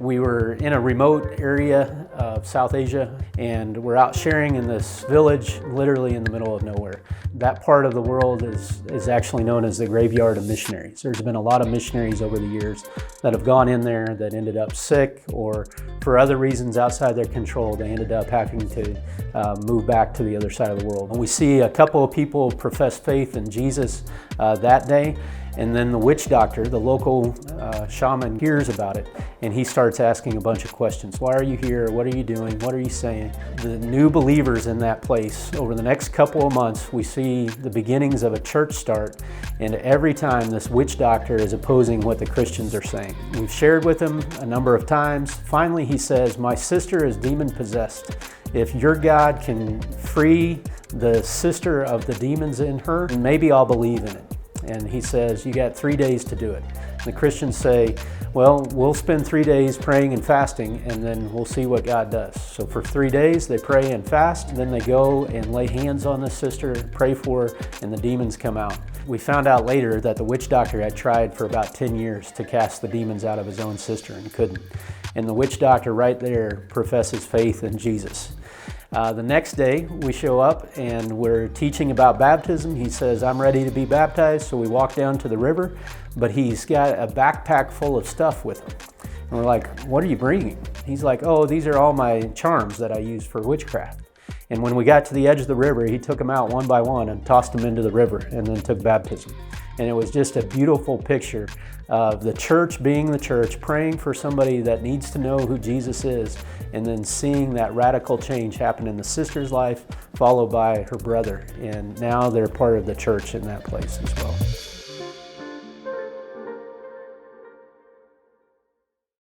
We were in a remote area of South Asia, and we're out sharing in this village, literally in the middle of nowhere. That part of the world is actually known as the graveyard of missionaries. There's been a lot of missionaries over the years that have gone in there that ended up sick, or for other reasons outside their control, they ended up having to move back to the other side of the world. And we see a couple of people profess faith in Jesus that day. And then the witch doctor, the local shaman, hears about it, and he starts asking a bunch of questions. Why are you here? What are you doing? What are you saying? The new believers in that place, over the next couple of months, we see the beginnings of a church start, and every time this witch doctor is opposing what the Christians are saying. We've shared with him a number of times. Finally, he says, "My sister is demon-possessed. If your God can free the sister of the demons in her, maybe I'll believe in it." And he says, "You got 3 days to do it." And the Christians say, "Well, we'll spend 3 days praying and fasting, and then we'll see what God does." So for 3 days, they pray and fast, and then they go and lay hands on the sister, pray for her, and the demons come out. We found out later that the witch doctor had tried for about 10 years to cast the demons out of his own sister and couldn't. And the witch doctor right there professes faith in Jesus. The next day, we show up and we're teaching about baptism. He says, "I'm ready to be baptized." So we walk down to the river, but he's got a backpack full of stuff with him. And we're like, "What are you bringing?" He's like, "Oh, these are all my charms that I use for witchcraft." And when we got to the edge of the river, he took them out one by one and tossed them into the river and then took baptism. And it was just a beautiful picture of the church being the church, praying for somebody that needs to know who Jesus is, and then seeing that radical change happen in the sister's life, followed by her brother. And now they're part of the church in that place as well.